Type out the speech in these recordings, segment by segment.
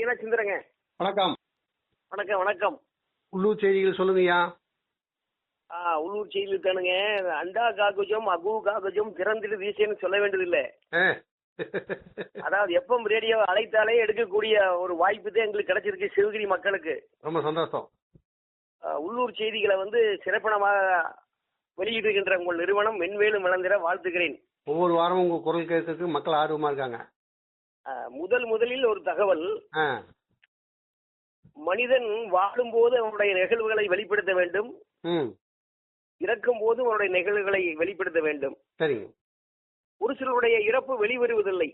மீனாட்சி சுந்தரங்க. வணக்கம். வணக்கம் வணக்கம். உள்ளூர் செய்திகள் சொல்லுங்கய்யா. உள்ளூர் செய்தியில் தானுங்க. அண்டா காக்குஜம் அகு காக்குஜம் திறந்துட்டு வீசேன்னு சொல்ல வேண்டியதில்லை. அதாவது எப்பவும் ரேடியோ அழைத்தாலே எடுக்கக்கூடிய ஒரு வாய்ப்பு தான் எங்களுக்கு கிடைச்சிருக்கு சிவகிரி மக்களுக்கு. ரொம்ப சந்தோஷம். உள்ளூர் செய்திகளை சிறப்பனமாக வெளியிடுகின்ற உங்கள் நிறுவனம் மென்மேலும் வளர்ந்திட வாழ்த்துகிறேன். ஒவ்வொரு வாரமும் உங்க குரல் கேட்கறதுக்கு மக்கள் ஆர்வமா இருக்காங்க. முதலில் ஒரு தகவல். மனிதன் வாழும்போது அவனுடைய நிகழ்வுகளை வெளிப்படுத்த வேண்டும், இறக்கும் போது அவனுடைய நிகழ்வுகளை வெளிப்படுத்த வேண்டும். சரிங்க. ஒரு சிலருடைய இறப்பு வெளிவருவதில்லை.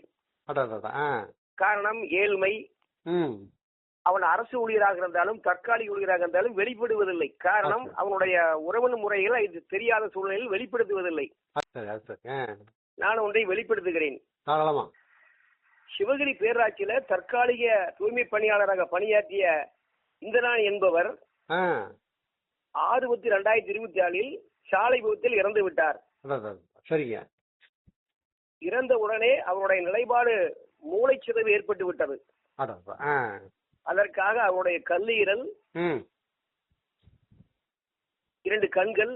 காரணம் ஏழ்மை. அவன் அரசு ஊழியராக இருந்தாலும் தற்காலிக ஊழியராக இருந்தாலும் வெளிப்படுவதில்லை. காரணம் அவனுடைய உறவு முறைகளை தெரியாத சூழ்நிலையில் வெளிப்படுத்துவதில்லை. நான் ஒன்றை வெளிப்படுத்துகிறேன். சிவகிரி பேராட்சியில தற்காலிக தூய்மை பணியாளராக பணியாற்றிய இந்திராணி என்பவர் 6/10/2024 சாலை விபத்தில் இறந்து விட்டார். சரிங்க. இறந்த உடனே அவருடைய நிலைப்பாடு மூளைச்சிதைவு ஏற்பட்டு விட்டது. அதற்காக அவருடைய கல்லீரல், 2 கண்கள்,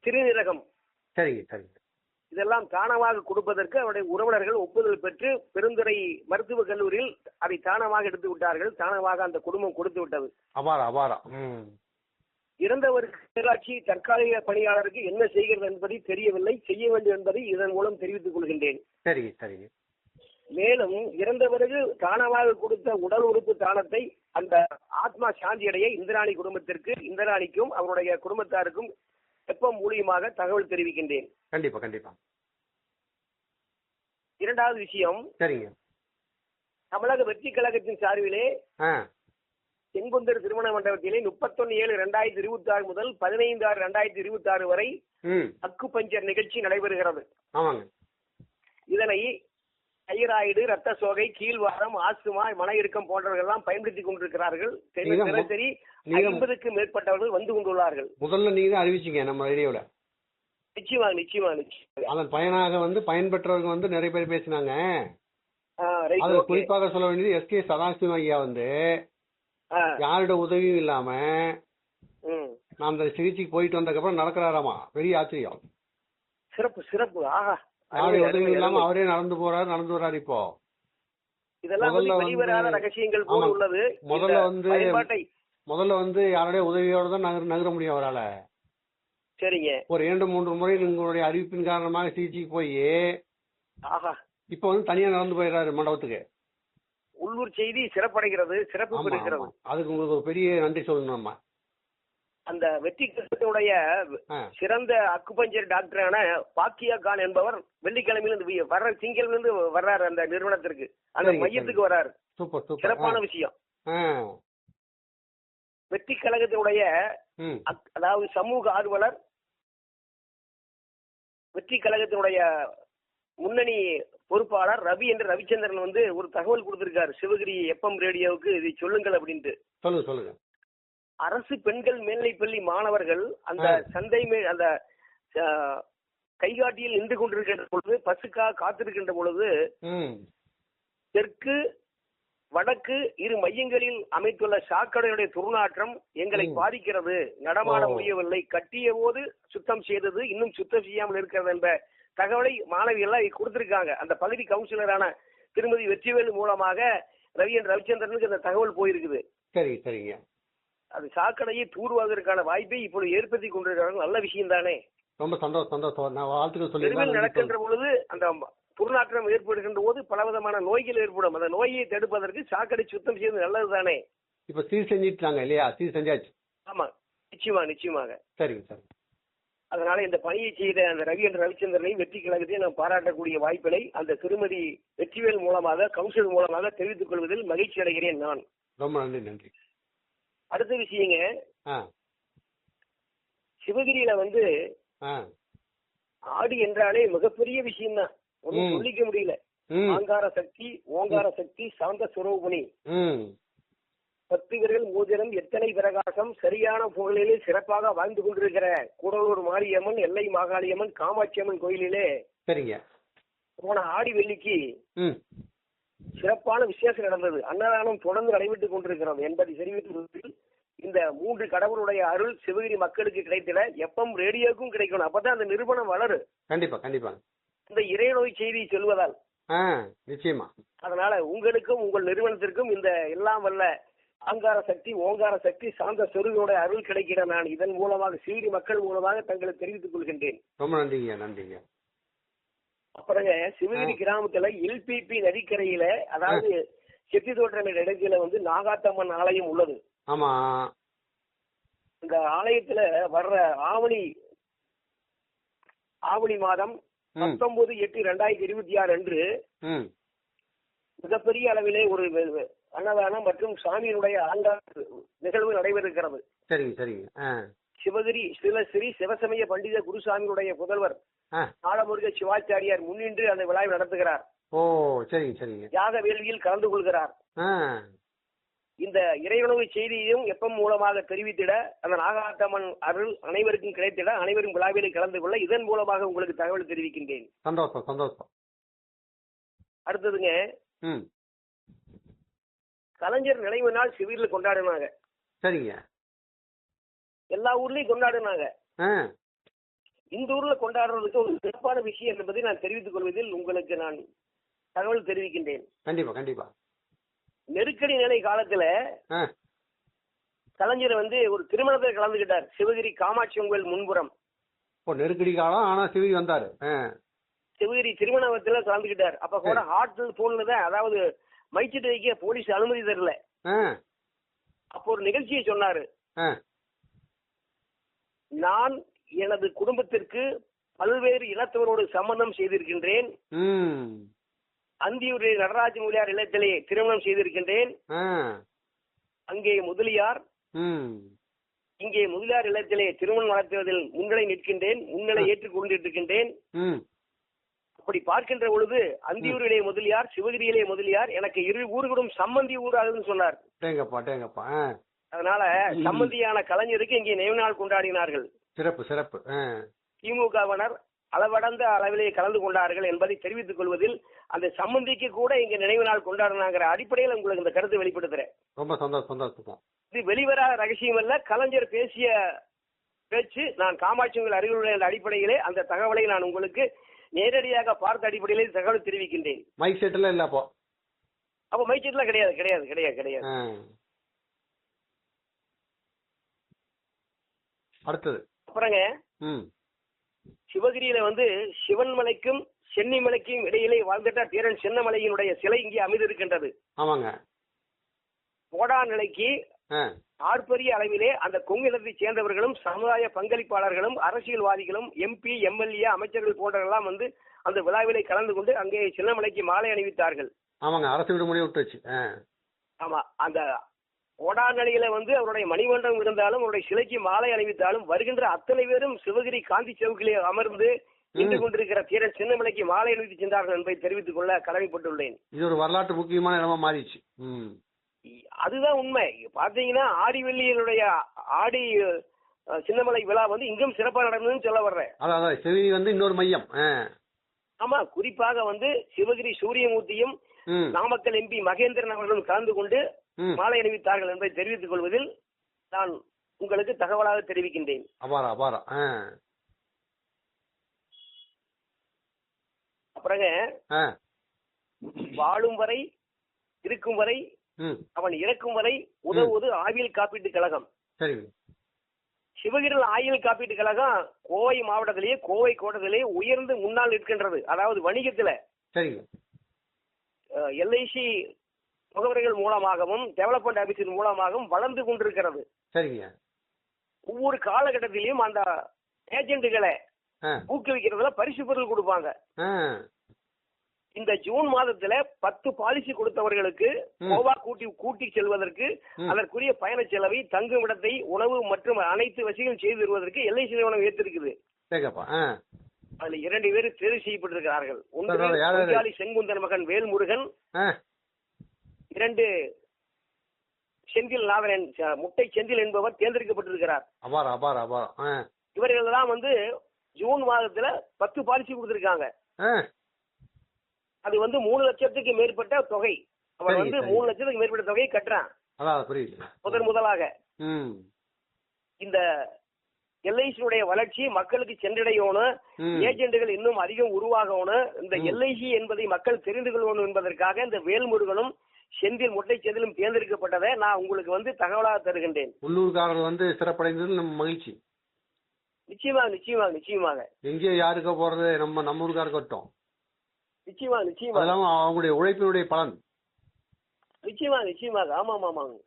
சிறுநீரகம் இதெல்லாம் தானமாக கொடுப்பதற்கு அவருடைய உறவினர்கள் ஒப்புதல் பெற்று பெருந்துறை மருத்துவக் கல்லூரியில் அதை தானமாக எடுத்து விட்டார்கள். தானமாக அந்த குடும்பம் கொடுத்து விட்டது. இறந்தவருக்கு பேராட்சி தற்காலிக பணியாளருக்கு என்ன செய்கிறது என்பதை தெரியவில்லை. செய்ய வேண்டும் என்பதை இதன் மூலம் தெரிவித்துக் கொள்கின்றேன். மேலும் இறந்த பிறகு தானமாக கொடுத்த உடல் உறுப்பு தானத்தை அந்த ஆத்மா சாந்தி அடைய இந்திராணி குடும்பத்திற்கு, இந்திராணிக்கும் அவருடைய குடும்பத்தாருக்கும் எப்ப மூலியமாக தகவல் தெரிவிக்கின்றேன். கண்டிப்பா. இரண்டாவது விஷயம். தமிழக வெற்றி கழகத்தின் சார்பிலே செங்குந்தர் திருமண மண்டபத்திலே 31/7/2026 முதல் 15/6/2026 வரை அக்கு பஞ்சர் நிகழ்ச்சி நடைபெறுகிறது. இதனை தைராய்டு, ரத்த சோகை, கீழ்வாரம், ஆஸ்துமா, மன இறுக்கம் போன்றவர்கள் பயன்படுத்திக் கொண்டிருக்கிறார்கள். தினசரி 50க்கும் மேற்பட்டவர்கள் வந்து கொண்டுள்ளார்கள். முதல்ல நீங்க அறிவிச்சீங்க நம்ம ரேடியோல. நிச்சயமா. அதன் பயனாக பயன்பெற்றவங்க நிறைய பேர் பேசினாங்க. குறிப்பாக சொல்ல வேண்டியது எஸ்.கே. சதாசிவம் ஐயா யாரோட உதவியும் இல்லாம நான் அந்த சிகிச்சைக்கு போயிட்டு வந்ததுக்கப்புறம் நடக்கிறாராமா. பெரிய ஆச்சரியம். சிறப்பு. யாருடைய உதவியும் இல்லாம அவரே நடந்து வர்றாரு. இப்போ இதெல்லாம் ரகசியங்கள் போல உள்ளது. முதல்ல யாருடைய உதவியோட தான் நகர முடியும் அவரால. சரிங்க. ஒரு 2-3 முறை உங்களுடைய அறிவிப்பின் காரணமாக சிகிச்சைக்கு போய் இப்ப தனியா நடந்து போயிடுறாரு மண்டபத்துக்கு. உள்ளூர் செய்தி சிறப்படைகிறது, சிறப்பு பெறுகிறது. அதுக்கு உங்களுக்கு ஒரு பெரிய நன்றி சொல்லணும். நம்ம அந்த வெற்றி கழகத்தினுடைய சிறந்த அக்குபஞ்சர் டாக்டரான பாக்கியா கான் என்பவர் வெள்ளிக்கிழமையிலிருந்து வர்ற திங்களிலிருந்து வர்றாரு அந்த நிறுவனத்திற்கு, அந்த மையத்துக்கு வர்றாரு. சூப்பர். சிறப்பான விஷயம். வெற்றி கழகத்தினுடைய அதாவது சமூக ஆர்வலர், வெற்றி கழகத்தினுடைய முன்னணி பொறுப்பாளர் ரவிச்சந்திரன் ஒரு தகவல் கொடுத்திருக்காரு சிவகிரி FM ரேடியோவுக்கு. இதை சொல்லுங்கள் அப்படின்ட்டு. சொல்லுங்க. அரசு பெண்கள் மேல்நிலைப்பள்ளி மாணவர்கள் அந்த சந்தை அந்த கைகாட்டியில் நின்று கொண்டிருக்கின்ற பொழுது, பஸ்ஸுக்காக காத்திருக்கின்ற பொழுது தெற்கு வடக்கு 2 மையங்களில் அமைத்துள்ள சாக்கடையுடைய துர்நாற்றம் எங்களை பாதிக்கிறது, நடமாட முடியவில்லை, கட்டிய போது சுத்தம் செய்தது இன்னும் சுத்தம் செய்யாமல் இருக்கிறது என்ற தகவலை மாணவிகள் கொடுத்திருக்காங்க. அந்த பகுதி கவுன்சிலரான திருமதி வெற்றிவேலு மூலமாக ரவிச்சந்திரனுக்கு அந்த தகவல் போயிருக்குது. சரிங்க. அது சாக்கடையை தூர்வாதற்கான வாய்ப்பை இப்பொழுது ஏற்படுத்தி கொண்டிருக்கிறார்கள். நல்ல விஷயம் தானே. ரொம்ப சந்தோஷம். நடக்கின்ற பொழுது அந்த துர்நாற்றம் ஏற்படுகின்ற போது பலவிதமான நோய்கள் ஏற்படும். அந்த நோயை தடுப்பதற்கு சாக்கடை சுத்தம் செய்வது நல்லது தானே. இப்ப சீர் செஞ்சிட்டாங்க இல்லையா? சீர் செஞ்சாச்சு. ஆமா, நிச்சயமாக. சரிங்க. அதனால இந்த பணியை செய்த அந்த ரவிச்சந்திரனை வெற்றி கழகத்தையும் நாம் பாராட்டக்கூடிய வாய்ப்பினை அந்த திருமதி வெற்றிவேல் மூலமாக, கவுன்சிலர் மூலமாக தெரிவித்துக் கொள்வதில் மகிழ்ச்சி அடைகிறேன் நான். ரொம்ப நன்றி. அடுத்த விஷயங்க, சிவகிரியில ஆடி என்றாலே மிகப்பெரிய விஷயம் தான். ஒன்னும் சொல்லிக்க முடியல. ஆங்கார சக்தி, ஓங்கார சக்தி, சாந்த சுரூபணி, 10 விரல் மோதிரம், எத்தனை பிரகாசம், சரியான புகழிலே சிறப்பாக வாழ்ந்து கொண்டிருக்கிற கூடலூர் மாரியம்மன், எல்லை மாகாளியம்மன், காமாட்சி அம்மன் கோயிலிலே போன ஆடி வெள்ளிக்கு சிறப்பான விசேஷம் நடந்தது. அன்னதானம் தொடர்ந்து நடைபெற்றுக் கொண்டிருக்கிறது என்பதை தெரிவித்து இந்த 3 கடவுளுடைய அருள் சிவகிரி மக்களுக்கு கிடைத்திட எப்பம் ரேடியோக்கும் கிடைக்கணும். அப்பதான் அந்த நிறுவனம் வளரும். கண்டிப்பா கண்டிப்பா. இந்த இறைநோய் செய்தி சொல்வதால் நிச்சயமா. அதனால உங்களுக்கும் உங்கள் நிறுவனத்திற்கும் இந்த எல்லாம் வல்ல ஆங்கார சக்தி, ஓங்கார சக்தி, சாந்த சொருகோட அருள் கிடைக்கிற நான் இதன் மூலமாக சிவகிரி மக்கள் மூலமாக தங்களை தெரிவித்துக் கொள்கின்றேன். ரொம்ப நன்றிங்க, நன்றிங்க. அப்புறங்க சிவகிரி கிராமத்துல எல்பிபி நதிக்கரையில, அதாவது செத்தி தோட்டம் இடத்துல வந்து நாகாத்தம்மன் ஆலயம் உள்ளது. ஆமா. இந்த ஆலயத்துல வர்ற ஆவணி மாதம் 19/8/2026 அன்று மிகப்பெரிய அளவிலே ஒரு அன்னதானம் மற்றும் சாமியினுடைய ஆண்டாண்டு நிகழ்வு நடைபெறுகிறது. சரிங்க சரிங்க. சிவகிரி ஸ்ரீ சிவசமய பண்டித குருசாமியுடைய புதல்வர் ஆலமுருக சிவாச்சாரியார் முன்னின்று அந்த விழாவை நடத்துகிறார். ஓ சரிங்க சரிங்க. யாக வேள்வியில் கலந்து கொள்கிறார். இந்த இறையுணவு செய்தியையும் எப்பம் மூலமாக தெரிவித்திட, அந்த நாகாத்தம்மன் அருள் அனைவருக்கும் கிடைத்திட, அனைவரும் விழாவிலே கலந்து கொள்ள இதன் மூலமாக உங்களுக்கு தகவல் தெரிவிக்கின்றேன். சந்தோஷம் சந்தோஷம். அடுத்ததுங்க, கலைஞர் நினைவு நாள் சிவகிரியில் கொண்டாடினாங்க. சரிங்க. எல்லா ஊர்லயும் கொண்டாடினாங்க. இந்த ஊர்ல கொண்டாடுறதுக்கு ஒரு சிறப்பான விஷயம் என்பதை நான் தெரிவித்துக் கொள்வதில் உங்களுக்கு நான் தகவல் தெரிவிக்கின்றேன். கண்டிப்பா கண்டிப்பா. நெருக்கடி நிலை காலத்துல கலைஞர் வந்து ஒரு திருமணத்தில் கலந்துகிட்டார். சிவகிரி காமாட்சி கோயில் முன்புறம். நெருக்கடி காலம், ஆனா சிவகிரி வந்தாரு. சிவகிரி திருமணத்துல கலந்துகிட்டார். அப்ப கூட ஹார்ட் போன்ல தான், அதாவது மைச்சிட்டு வைக்க போலீஸ் அனுமதி தரல. அப்போ ஒரு நிகழ்ச்சியை சொன்னாரு. நான் எனது குடும்பத்திற்கு பல்வேறு இனத்தவரோடு சம்பந்தம் செய்திருக்கின்றேன். அந்தியூர் நடராஜ முதலியார் இல்லத்திலே திருமணம் செய்திருக்கின்றேன். அங்கே முதலியார், இங்கே முதலியார் இல்லத்திலே திருமணம் நடத்துவதில் முன்னிலை நிற்கின்றேன், முன்னிலை ஏற்றுக்கொண்டிருக்கின்றேன். அப்படி பார்க்கின்ற பொழுது அந்தியூரிலே முதலியார், சிவகிரியிலே முதலியார், எனக்கு இரு ஊர்களும் சம்பந்தி ஊராகுதுன்னு சொன்னார். அதனால சம்பந்தியான கலைஞருக்கு இங்கே நினைவு நாள் கொண்டாடினார்கள். சிறப்பு சிறப்பு. திமுகவினர் அளவடந்த அளவிலே கலந்து கொண்டார்கள் என்பதை தெரிவித்துக் கொள்வதில், அந்த சம்பந்திக்கு கூட இங்க நினைவு நாள் கொண்டாடினாங்கிற அடிப்படையில் உங்களுக்கு இந்த கருத்தை வெளிப்படுத்துறேன். ரொம்ப சந்தோஷம். இது வெளிவராத ரகசியம் அல்ல. கலைஞர் பேசிய பேச்சு நான் காமாட்சி அருகில் உள்ள அடிப்படையிலே அந்த தகவலை நான் உங்களுக்கு நேரடியாக பார்த்த அடிப்படையிலே தகவல் தெரிவிக்கின்றேன். மைக் செட்ல இல்ல அப்போ மைக் செட்ல கிடையாது. அடுத்தது அப்புறங்க, சிவகிரியில வந்து சிவன்மலைக்கும் சென்னிமலைக்கும் இடையிலே வாழ்ந்துட்ட தீரன் சின்னமலையினுடைய சிலை இங்கே அமைந்திருக்கின்றது. ஆமாங்க. போடா நிலைக்கு ஆர்ப்பரிய அளவிலே அந்த கொங்கு இனத்தை சேர்ந்தவர்களும் சமுதாய பங்களிப்பாளர்களும் அரசியல்வாதிகளும் எம்பி, எம்எல்ஏ, அமைச்சர்கள் போன்றவர்களெல்லாம் வந்து அந்த விழாவிலே கலந்து கொண்டு அங்கே சின்னமலைக்கு மாலை அணிவித்தார்கள். ஆமாங்க, அரசு விடுமுறை விட்டுச்சு. ஆமா, அந்த போடா நிலையில வந்து அவருடைய மணிமண்டபம் இருந்தாலும் அவருடைய சிலைக்கு மாலை அணிவித்தாலும் வருகின்ற அத்தனை பேரும் சிவகிரி காந்தி சவுக்கிலே அமர்ந்து நின்று கொண்டிருக்கிற தீரன் சின்னமலைக்கு மாலை அணிவித்து சென்றார்கள் என்பதை தெரிவித்துக் கொள்ள கடமைப்பட்டுள்ளேன். இது ஒரு வரலாற்று முக்கியமான இடமா மாறிச்சு. அதுதான் உண்மை. பாத்தீங்கன்னா ஆடிவெள்ளியினுடைய ஆடி சின்னமலை விழா வந்து இங்கும் சிறப்பாக நடந்ததுன்னு சொல்ல வர்றேன். அதான் சிவகிரி வந்து இன்னொரு மையம். ஆமா, குறிப்பாக வந்து சிவகிரி சூரியமூர்த்தியும் நாமக்கல் எம்பி மகேந்திரன் அவர்களும் கலந்து கொண்டு மாலை அணிவித்தார்கள் என்பதை தெரிவித்துக் கொள்வதில் நான் உங்களுக்கு தகவலாக தெரிவிக்கின்றேன். அப்புறங்க, வாழும் வரை இருக்கும் வரை அவன் இறக்கும் வரை உதவுவது ஆயுள் காப்பீட்டு கழகம். சிவகிரியில் ஆயுள் காப்பீட்டு கழகம் கோவை மாவட்டத்திலேயே, கோவை கோட்டத்திலேயே உயர்ந்து முன்னால் நிற்கின்றது. அதாவது வணிகத்துல எல்ஐசி முகவர்கள் மூலமாகவும் டெவலப்மெண்ட் ஆபீஸின் மூலமாகவும் வளர்ந்து கொண்டிருக்கிறது. ஒவ்வொரு காலகட்டத்திலையும் அந்த ஏஜென்ட்டுகளை ஊக்குவிக்கிறதுல பரிசு பொருள் கொடுப்பாங்க. இந்த ஜூன் மாதத்துல 10 பாலிசி கொடுத்தவர்களுக்கு கோவா கூட்டி செல்வதற்கு அதற்குரிய பயண செலவை, தங்குமிடத்தை, உணவு மற்றும் அனைத்து வசதிகளும் செய்து வருவதற்கு எல்ஐசி நிறுவனம் ஏற்றிருக்குது. அதுல 2 பேர் தேர்வு செய்யப்பட்டிருக்கிறார்கள். ஒன்று செங்குந்தன் மகன் வேல்முருகன், 2 செந்தில் நாதன், முட்டை செந்தில் என்பவர் தேர்ந்தெடுக்கப்பட்டிருக்கிறார். இவர்கள் தான் வந்து ஜூன் மாதத்துல 10 பாலிசி கொடுத்திருக்காங்க. அது வந்து 3 லட்சத்துக்கு மேற்பட்ட தொகை. அவன் வந்து 3 லட்சத்துக்கு மேற்பட்ட தொகையை கட்டுறான். முதலாக இந்த எல்ஐசியுடைய வளர்ச்சி மக்களுக்கு சென்றடையணும், ஏஜென்ட்கள் இன்னும் அதிகம் உருவாகணும், இந்த எல்ஐசி என்பதை மக்கள் தெரிந்து கொள்ளணும் என்பதற்காக இந்த வேல்முருகனும் செந்தில் முட்டை செந்திலும் தேர்ந்தெடுக்கப்பட்டதை நான் உங்களுக்கு வந்து தகவலாக தருகின்றேன். உள்ளூர்காரர்கள் வந்து சிறப்படைந்தது நம்ம மகிழ்ச்சி. நிச்சயமாக நிச்சயமாக நிச்சயமாக. எங்கேயோ யாருக்க போறது, நம்ம ஊருக்காரர் கட்டும். நிச்சயமாக நிச்சயமாக. அவங்களுடைய உழைப்பினுடைய பலன். நிச்சயமாக நிச்சயமாக. ஆமாம் ஆமாங்க.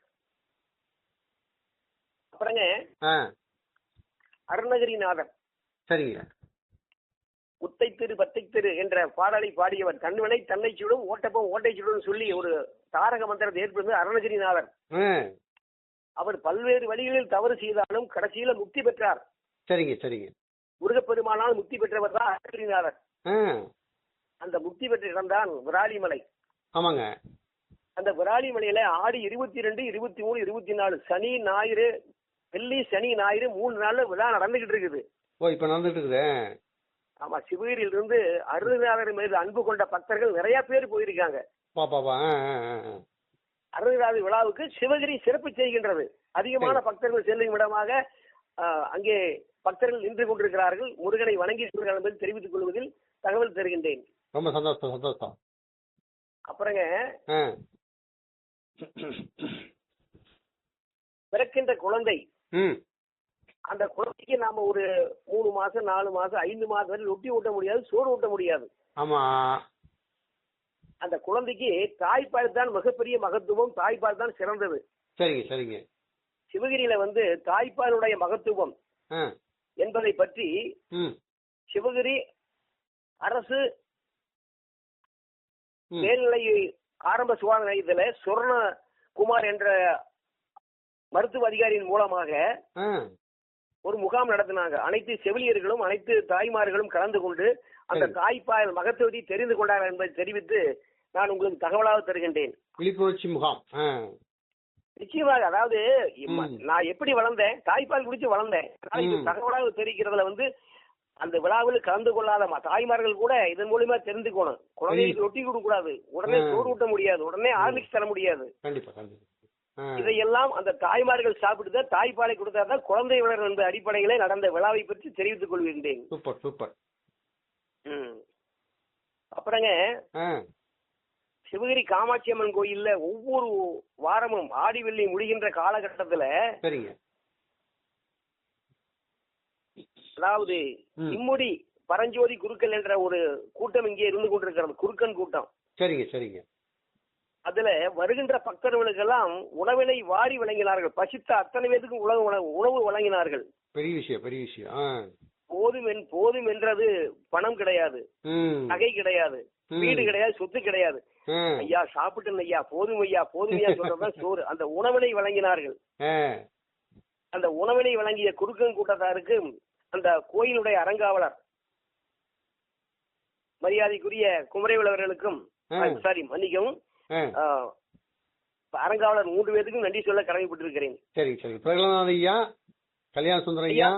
அப்புறங்க அருணகிரிநாதர். சரிங்க. உத்தை திரு பத்தை திரு என்ற பாடலை பாடியவர். தன்வினை தன்னை சுடும், ஓட்டப்பம் ஓட்டை சுடும் சொல்லி ஒரு தாரக மந்திரத்தை ஏற்படுத்த அருணகிரிநாதர். அவர் பல்வேறு வழிகளில் தவறு செய்தாலும் கடைசியில முக்தி பெற்றார். சரிங்க சரிங்க. முருகப்பெருமானால் முக்தி பெற்றவர் தான் அருணகிரிநாதர். அந்த முக்தி பெற்ற இடம்தான் விராலிமலை. ஆமாங்க. அந்த விராலிமலையில ஆடி 22, 23, 24 சனி ஞாயிறு, வெள்ளி சனி ஞாயிறு 3 நாள்ல விழா நடந்துகிட்டு இருக்குது. இப்ப நடந்துட்டு இருக்குது. ஆமா, சிவகிரியில இருந்து அருணகிரிநாதர் மீது அன்பு கொண்ட பக்தர்கள் நிறைய பேர் போயிருக்காங்க. அருணகிரிநாதர் விழாவுக்கு சிவகிரி சிறப்பு செய்கின்றது. அதிகமான பக்தர்கள் செல்லும் இடமாக அங்கே பக்தர்கள் நின்று கொண்டிருக்கிறார்கள். முருகனை வணங்கி என்பதை தெரிவித்துக் கொள்வதில் தகவல் தருகின்றேன். ரொம்ப சந்தோஷம் சந்தோஷம். அப்புறங்க பிறக்கின்ற குழந்தை, அந்த குழந்தைக்கு நாம ஒரு 3 மாசம் 4 மாசம் 5 மாசம் வரை ரொட்டி ஊட்ட முடியாது, சோறு ஊட்ட முடியாது. ஆமா. அந்த குழந்தைக்கு தாய்ப்பால் தான் மிகப்பெரிய மகத்துவம், தாய்ப்பால் தான் சிறந்தது. சரிங்க சரிங்க. சிவகிரியில வந்து தாய்ப்பாலுடைய மகத்துவம் என்பதை பற்றி சிவகிரி அரசு மேல்நிலை ஆரம்ப சுகாதார நிலையத்துல சுவர்ணகுமார் என்ற மருத்துவ அதிகாரியின் மூலமாக ஒரு முகாம் நடத்தினாங்க. அனைத்து செவிலியர்களும் அனைத்து தாய்மார்களும் கலந்து கொண்டு அந்த தாய்ப்பால் மகத்துவத்தை தெரிந்து கொண்டார்கள் என்பதை தெரிவித்து நான் உங்களுக்கு தகவலாக தருகின்றேன். விழிப்புணர்ச்சி முகாம். நிச்சயமாக. அதாவது நான் எப்படி வளர்ந்தேன், தாய்ப்பால் குடிச்சு வளர்ந்தேன். தகவலாக தெரிவிக்கிறதுல வந்து அந்த விழாவில் கலந்து கொள்ளாத தாய்மார்கள் கூட இதன் மூலியமா தெரிந்துக்கணும். குழந்தைகளுக்கு ரொட்டி கொடுக்க கூடாது, உடனே சோறு ஊட்ட முடியாது, உடனே ஹார்லிக்ஸ் தர முடியாது. இதையெல்லாம் அந்த தாய்மார்கள் சாப்பிட்டு தாய்ப்பாலை கொடுத்தாதான் குழந்தை வளரும் என்ற அடிப்படையிலே நடந்த விழாவை பற்றி தெரிவித்துக் கொள்கின்றேன். Super super. அப்புறங்க சிவகிரி காமாட்சி அம்மன் கோயில்ல ஒவ்வொரு வாரமும் ஆடி வெள்ளி முடிகின்ற காலகட்டத்துல அதாவது இம்முடி பரஞ்சோதி குருக்கள் என்ற ஒரு கூட்டம் இங்கே இருந்து கொண்டிருக்கிறது, குருக்கன் கூட்டம். சரிங்க சரிங்க. அதுல வருகின்ற பக்தர்களுக்கெல்லாம் உணவினை வாரி வழங்கினார்கள். பசித்த அத்தனை பேருக்கும் உணவு வழங்கினார்கள். பெரிய விஷயம் பெரிய விஷயம். போதும் என்றது பணம் கிடையாது, நகை கிடையாது, வீடு கிடையாது, சொத்து கிடையாது. ஐயா சாப்பிட்டு ஐயா போதும் ஐயா போதும் ஐயா சொல்றதுதான் சோறு. அந்த உணவினை வழங்கினார்கள். அந்த உணவினை வழங்கிய குருக்கன் கூட்டத்தாருக்கு அந்த கோயிலுடைய அறங்காவலர் மரியாதைக்குரிய குமரவேல் அவர்களுக்கும் மன்னிக்கவும் அறங்காவலர் 3 பேருக்கும் நன்றி சொல்ல கடமைப்பட்டிருக்கிறேன். சரி சரி. பிரகலாதன் ஐயா, கல்யாண சுந்தரம் ஐயா,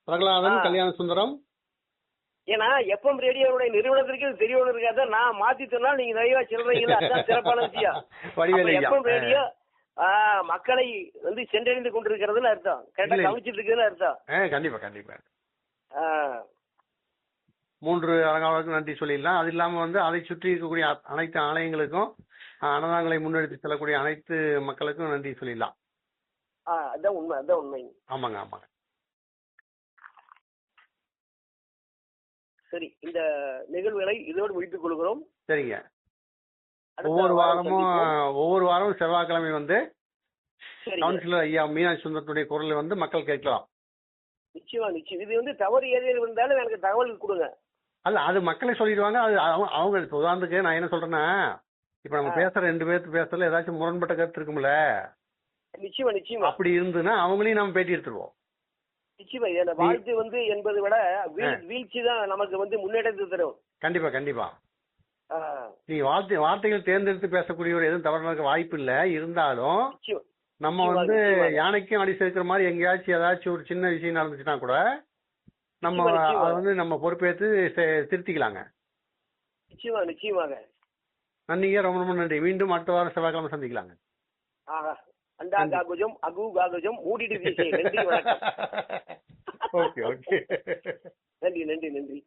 பிரகலாதன் கல்யாண சுந்தரம். ஏன்னா எஃப்எம் ரேடியோடைய நிறுவனத்திற்கு தெரியணும் இருக்காத நான் மாத்தி சொன்னால் நீங்க நிறைய சொல்றீங்களா, அதுதான் சிறப்பான விஷயம். எஃப்எம் ரேடியோ மக்களை வந்து சென்றடைந்து கொண்டிருக்கிறதுன்னு அர்த்தம், கரெக்டா கவனிச்சிட்டு இருக்குன்னு அர்த்தம். கண்டிப்பா கண்டிப்பா. 3 அறங்காவலருக்கும் நன்றி சொல்லிடலாம். அது இல்லாம வந்து அதை சுற்றி இருக்கக்கூடிய அனைத்து ஆலயங்களுக்கும் அன்னதானங்களை முன்னெடுத்து செல்லக்கூடிய அனைத்து மக்களுக்கும் நன்றி சொல்லிடலாம். அதான் உண்மை, அதான் உண்மை. ஆமாங்க ஆமாங்க. சரி, இந்த நிகழ்வுகளை இதோடு முடித்துக் கொள்கிறோம். சரிங்க. ஒவ்வொரு வாரமும் செவ்வாய்க்கிழமை வந்து கவுன்சிலர் ஐயா மீனாட்சி சுந்தரத்துடைய குரல் வந்து மக்கள் கேட்கலாம். நிச்சயமா நிச்சயம். இது வந்து தவறு ஏதேனும் இருந்தாலும் எனக்கு தகவல் கொடுங்க. அல்ல, அது மக்களே சொல்லிடுவாங்க. அது அவங்க உதாரணத்துக்கு நான் என்ன சொல்றேன்னா, இப்ப நம்ம பேசுற 2 பேருக்கு பேசுறதுல ஏதாச்சும் முரண்பட்ட கருத்து இருக்கும்ல. நிச்சயமா நிச்சயமா. அப்படி இருந்துன்னா அவங்களையும் நம்ம பேட்டி எடுத்துருவோம். நிச்சயமா. இந்த வாழ்த்து வந்து என்பதை விட வீழ்ச்சி தான் நமக்கு வந்து முன்னேற்றத்தை தரும். கண்டிப்பா கண்டிப்பா. நீ வார்த்தைகள் தேர்ந்தெடுத்து பேசக்கூடியவர் எதுவும் தவறு நடக்க வாய்ப்பு இல்ல. இருந்தாலும் நம்ம வந்து யானைக்கும் அடி சேர்க்கிற மாதிரி எங்கேயாச்சும் ஏதாச்சும் ஒரு சின்ன விஷயம் நடந்துச்சுன்னா கூட நம்ம அதை வந்து நம்ம பொறுப்பேற்று திருத்திக்கலாங்க. நிச்சயமாக நிச்சயமாக. நன்றிங்க, ரொம்ப ரொம்ப நன்றி. மீண்டும் அடுத்த வாரம் செவ்வாய்க்கிழமை சந்திக்கலாங்க. ஆஹா, அண்டா காகுஜம் அகு காகுஜம் மூடிட்டு வீசே. நன்றி, வணக்கம். Okay okay. நன்றி நன்றி நன்றி.